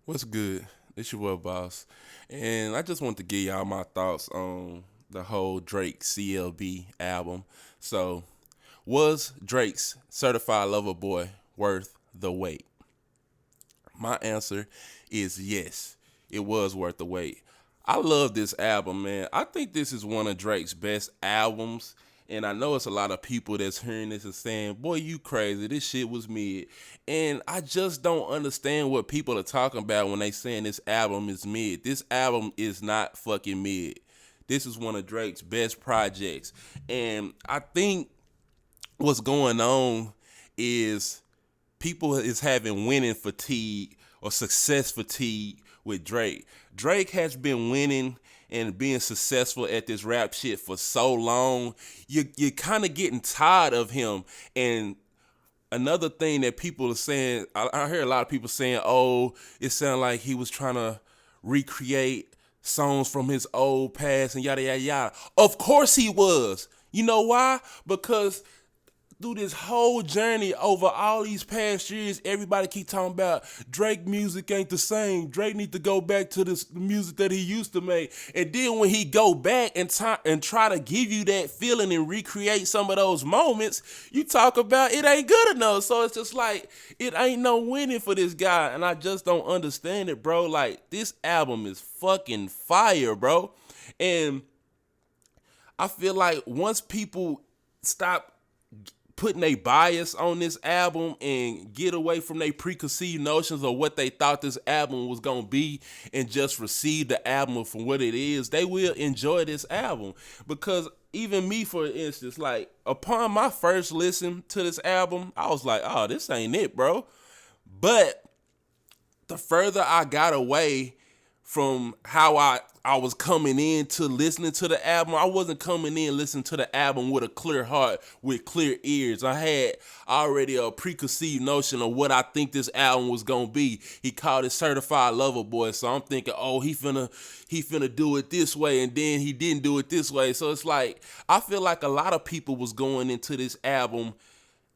What's good? It's your boy Boss, and I just want to give y'all my thoughts on the whole Drake CLB album. So, was Drake's Certified Lover Boy worth the wait? My answer is yes. It was worth the wait. I love this album, man. I think this is one of Drake's best albums. And I know it's a lot of people that's hearing this and saying, boy, you crazy. This shit was mid. And I just don't understand what people are talking about when they saying this album is mid. This album is not fucking mid. This is one of Drake's best projects. And I think what's going on is people is having winning fatigue or success fatigue with Drake. Drake has been winning and being successful at this rap shit for so long. You're kind of getting tired of him. And another thing that people are saying, I hear a lot of people saying, "Oh, it sounded like he was trying to recreate songs from his old past and yada yada yada." Of course he was. You know why? Because through this whole journey over all these past years, everybody keep talking about Drake music ain't the same. Drake need to go back to this music that he used to make. And then when he go back and try to give you that feeling and recreate some of those moments, you talk about it ain't good enough. So it's just like it ain't no winning for this guy, and I just don't understand it, bro. Like this album is fucking fire, bro. And I feel like once people stop putting a bias on this album and get away from their preconceived notions of what they thought this album was gonna be and just receive the album for what it is, they will enjoy this album. Because even me, for instance, like upon my first listen to this album, I was like, oh, this ain't it, bro. But the further I got away from how I was coming in to listening to the album, I wasn't coming in listening to the album with a clear heart, with clear ears. I had already a preconceived notion of what I think this album was gonna be. He called it Certified Lover Boy, so I'm thinking, oh, he finna do it this way, and then he didn't do it this way. So it's like I feel like a lot of people was going into this album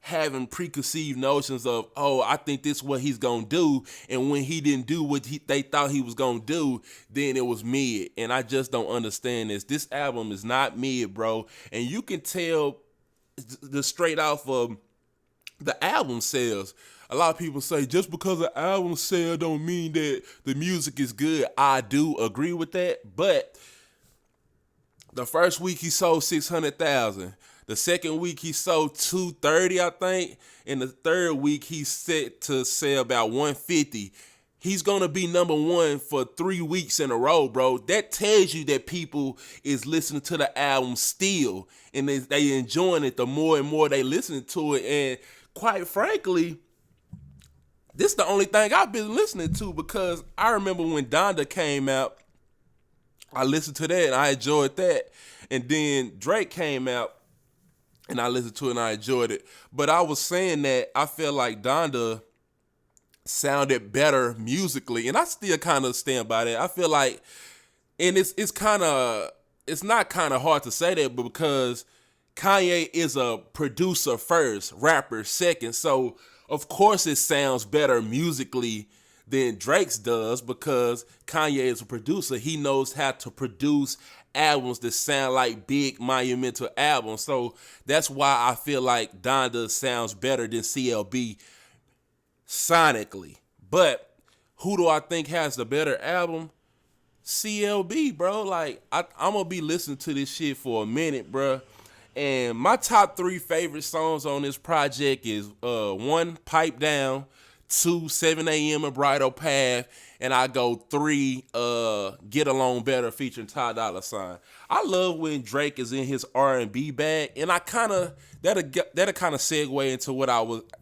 having preconceived notions of, oh, I think this is what he's gonna do, and when he didn't do what they thought he was gonna do, then it was mid. And I just don't understand this. This album is not mid, bro, and you can tell the straight off of the album sales. A lot of people say just because the album sale don't mean that the music is good. I do agree with that, but the first week he sold 600,000. The second week he sold 230, I think. And the third week he's set to sell about 150. He's gonna be number one for 3 weeks in a row, bro. That tells you that people is listening to the album still, and they enjoying it the more and more they listen to it. And quite frankly, this is the only thing I've been listening to, because I remember when Donda came out, I listened to that and I enjoyed that. And then Drake came out and I listened to it and I enjoyed it. But I was saying that I feel like Donda sounded better musically, and I still kind of stand by that. I feel like, and it's not kind of hard to say that, but because Kanye is a producer first, rapper second, so of course it sounds better musically than Drake's does, because Kanye is a producer. He knows how to produce albums that sound like big monumental albums. So that's why I feel like Donda sounds better than CLB sonically. But who do I think has the better album? CLB, bro. Like I'm gonna be listening to this shit for a minute, bro. And my top three favorite songs on this project is one, Pipe Down, two, 7 a.m. and Bridal Path, and I go three, Get Along Better featuring Ty Dolla $ign. I love when Drake is in his R&B bag, and I kind of that'll kind of segue into what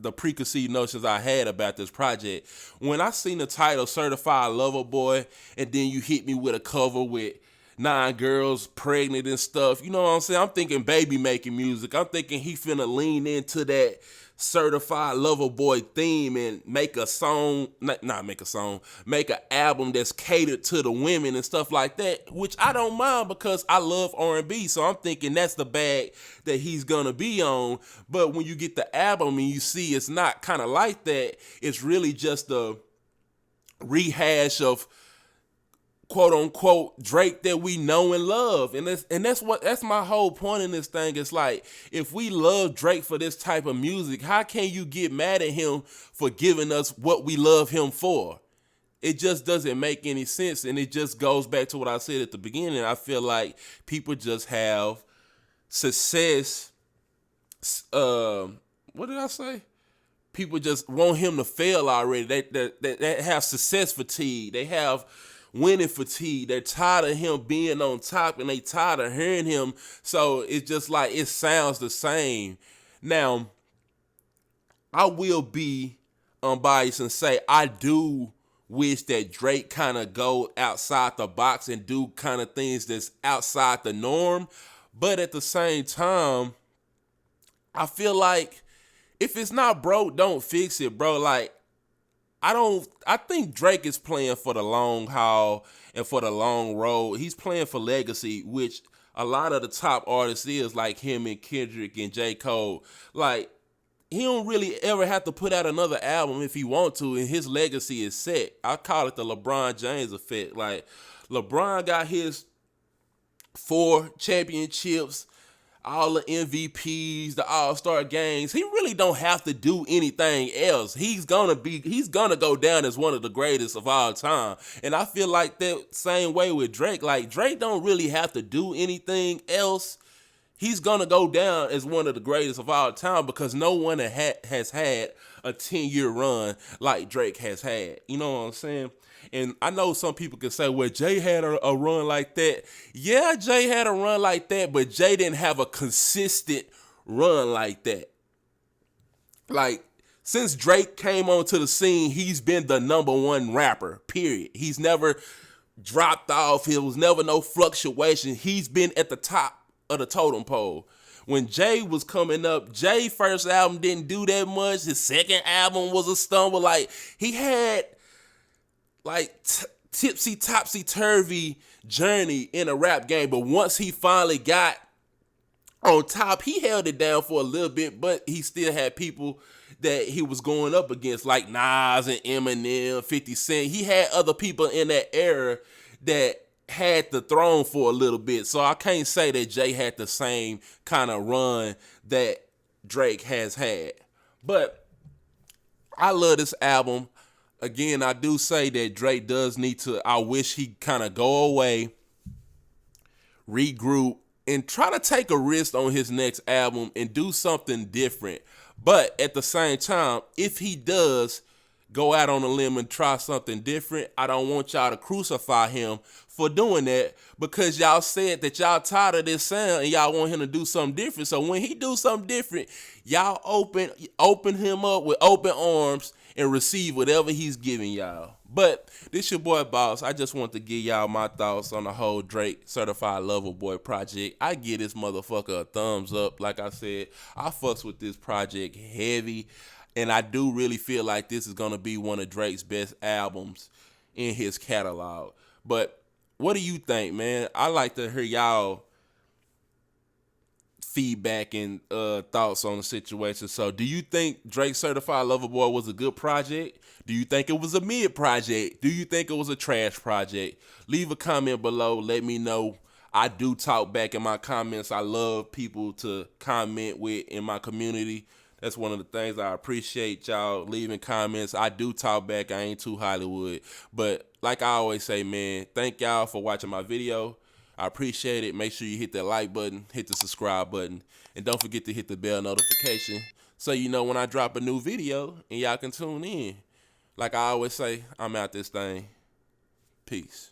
the preconceived notions I had about this project. When I seen the title Certified Lover Boy, and then you hit me with a cover with 9 girls pregnant and stuff, you know what I'm saying? I'm thinking baby making music. I'm thinking he finna lean into that Certified Lover Boy theme and make a song, not make a song, make an album that's catered to the women and stuff like that, which I don't mind because I love R&B. So I'm thinking that's the bag that he's gonna be on. But when you get the album and you see it's not kind of like that, it's really just a rehash of quote unquote Drake that we know and love. And that's my whole point in this thing. It's like, if we love Drake for this type of music, how can you get mad at him for giving us what we love him for? It just doesn't make any sense. And it just goes back to what I said at the beginning. I feel like people just have success. What did I say? People just want him to fail already. They have success fatigue. They have winning fatigue. They're tired of him being on top, and they tired of hearing him. So it's just like, it sounds the same. Now, I will be unbiased and say I do wish that Drake kind of go outside the box and do kind of things that's outside the norm. But at the same time, I feel like if it's not broke, don't fix it, bro. Like, I think Drake is playing for the long haul and for the long road. He's playing for legacy, which a lot of the top artists is, like him and Kendrick and J. Cole. Like, he don't really ever have to put out another album if he want to, and his legacy is set. I call it the LeBron James effect. Like, LeBron got his 4 championships, all the MVPs, the All-Star games. He really don't have to do anything else. He's gonna go down as one of the greatest of all time. And I feel like that same way with Drake. Like, Drake don't really have to do anything else. He's gonna go down as one of the greatest of all time, because no one has had a 10-year run like Drake has had. You know what I'm saying? And I know some people can say, well, Jay had a run like that. Yeah, Jay had a run like that, but Jay didn't have a consistent run like that. Like, since Drake came onto the scene, he's been the #1 rapper, period. He's never dropped off. There was never no fluctuation. He's been at the top of the totem pole. When Jay was coming up, Jay's first album didn't do that much. His second album was a stumble. Like, he had like tipsy topsy turvy journey in a rap game, but once he finally got on top, he held it down for a little bit, but he still had people that he was going up against, like Nas and Eminem, 50 Cent. He had other people in that era that had the throne for a little bit. So I can't say that Jay had the same kind of run that Drake has had. But I love this album. Again, I do say that Drake does need to, I wish he kind of go away, regroup, and try to take a risk on his next album and do something different. But at the same time, if he does go out on a limb and try something different, I don't want y'all to crucify him for doing that, because y'all said that y'all tired of this sound and y'all want him to do something different. So when he do something different, y'all open him up with open arms and receive whatever he's giving y'all. But this your boy Boss. I just want to give y'all my thoughts on the whole Drake Certified Lover Boy project. I give this motherfucker a thumbs up. Like I said, I fucks with this project heavy, and I do really feel like this is going to be one of Drake's best albums in his catalog. But what do you think, man? I like to hear y'all feedback and thoughts on the situation. So do you think Drake Certified Lover Boy was a good project? Do you think it was a mid project? Do you think it was a trash project? Leave a comment below. Let me know. I do talk back in my comments. I love people to comment with in my community. That's one of the things I appreciate, y'all leaving comments. I do talk back. I ain't too Hollywood. But like I always say, man, thank y'all for watching my video. I appreciate it. Make sure you hit that like button, hit the subscribe button, and don't forget to hit the bell notification so you know when I drop a new video and y'all can tune in. Like I always say, I'm out this thing. Peace.